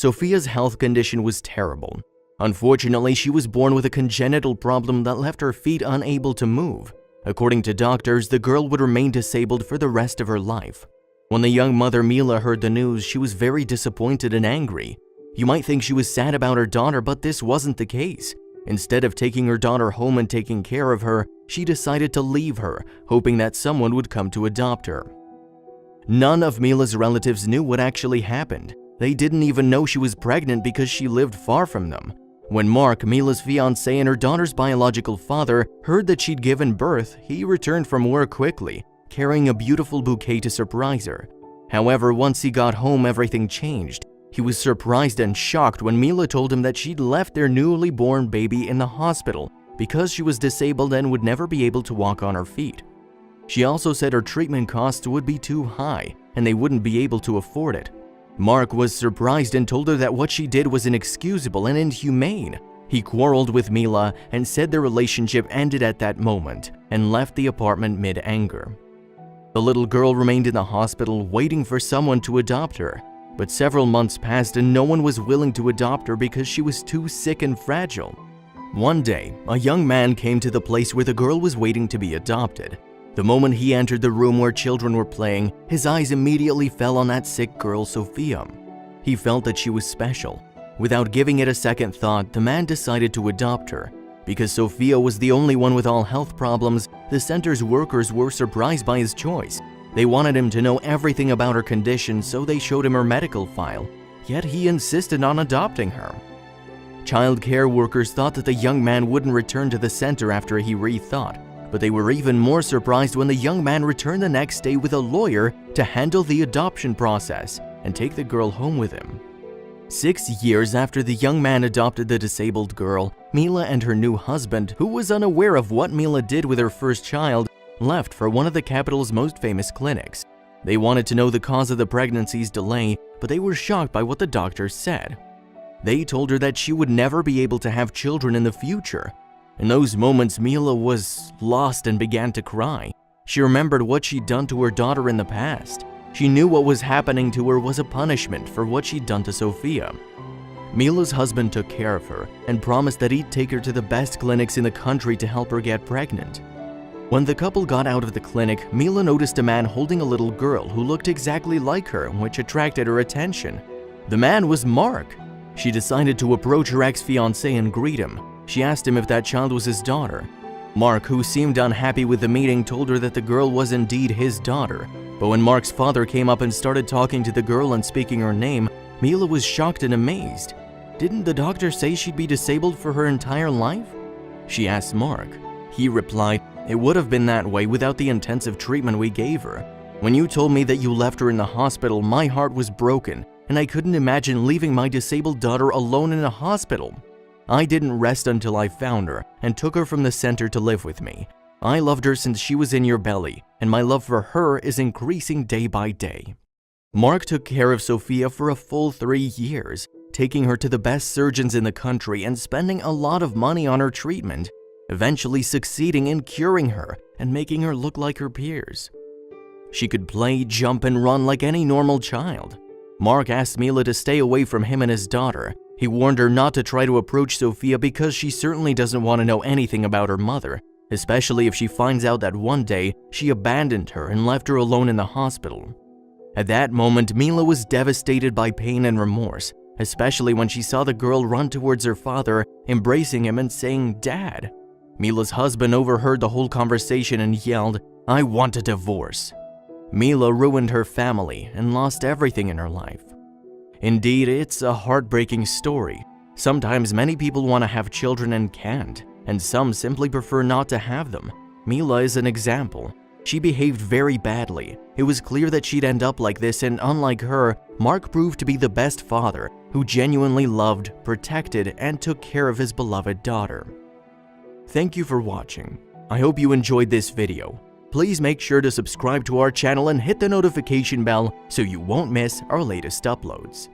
Sophia's health condition was terrible. Unfortunately, she was born with a congenital problem that left her feet unable to move. According to doctors, the girl would remain disabled for the rest of her life. When the young mother Mila heard the news, she was very disappointed and angry. You might think she was sad about her daughter, but this wasn't the case. Instead of taking her daughter home and taking care of her, she decided to leave her, hoping that someone would come to adopt her. None of Mila's relatives knew what actually happened. They didn't even know she was pregnant because she lived far from them. When Mark, Mila's fiancé and her daughter's biological father, heard that she'd given birth, he returned from work quickly, carrying a beautiful bouquet to surprise her. However, once he got home, everything changed. He was surprised and shocked when Mila told him that she'd left their newly born baby in the hospital because she was disabled and would never be able to walk on her feet. She also said her treatment costs would be too high and they wouldn't be able to afford it. Mark was surprised and told her that what she did was inexcusable and inhumane. He quarreled with Mila and said their relationship ended at that moment and left the apartment mid-anger. The little girl remained in the hospital waiting for someone to adopt her. But several months passed and no one was willing to adopt her because she was too sick and fragile. One day, a young man came to the place where the girl was waiting to be adopted. The moment he entered the room where children were playing, his eyes immediately fell on that sick girl, Sophia. He felt that she was special. Without giving it a second thought, the man decided to adopt her. Because Sophia was the only one with all health problems, the center's workers were surprised by his choice. They wanted him to know everything about her condition, so they showed him her medical file, yet he insisted on adopting her. Child care workers thought that the young man wouldn't return to the center after he rethought, but they were even more surprised when the young man returned the next day with a lawyer to handle the adoption process and take the girl home with him. 6 years after the young man adopted the disabled girl, Mila and her new husband, who was unaware of what Mila did with her first child, left for one of the capital's most famous clinics. They wanted to know the cause of the pregnancy's delay, but they were shocked by what the doctors said. They told her that she would never be able to have children in the future. In those moments, Mila was lost and began to cry. She remembered what she'd done to her daughter in the past. She knew what was happening to her was a punishment for what she'd done to Sophia. Mila's husband took care of her and promised that he'd take her to the best clinics in the country to help her get pregnant. When the couple got out of the clinic, Mila noticed a man holding a little girl who looked exactly like her, which attracted her attention. The man was Mark. She decided to approach her ex-fiancé and greet him. She asked him if that child was his daughter. Mark, who seemed unhappy with the meeting, told her that the girl was indeed his daughter. But when Mark's father came up and started talking to the girl and speaking her name, Mila was shocked and amazed. "Didn't the doctor say she'd be disabled for her entire life?" she asked Mark. He replied, "It would have been that way without the intensive treatment we gave her. When you told me that you left her in the hospital, my heart was broken, and I couldn't imagine leaving my disabled daughter alone in a hospital. I didn't rest until I found her and took her from the center to live with me. I loved her since she was in your belly, and my love for her is increasing day by day." Mark took care of Sophia for a full 3 years, taking her to the best surgeons in the country and spending a lot of money on her treatment, eventually succeeding in curing her and making her look like her peers. She could play, jump, and run like any normal child. Mark asked Mila to stay away from him and his daughter. He warned her not to try to approach Sophia because she certainly doesn't want to know anything about her mother, especially if she finds out that one day she abandoned her and left her alone in the hospital. At that moment, Mila was devastated by pain and remorse, especially when she saw the girl run towards her father, embracing him and saying, "Dad." Mila's husband overheard the whole conversation and yelled, "I want a divorce." Mila ruined her family and lost everything in her life. Indeed, it's a heartbreaking story. Sometimes many people want to have children and can't, and some simply prefer not to have them. Mila is an example. She behaved very badly. It was clear that she'd end up like this, and unlike her, Mark proved to be the best father who genuinely loved, protected, and took care of his beloved daughter. Thank you for watching. I hope you enjoyed this video. Please make sure to subscribe to our channel and hit the notification bell so you won't miss our latest uploads.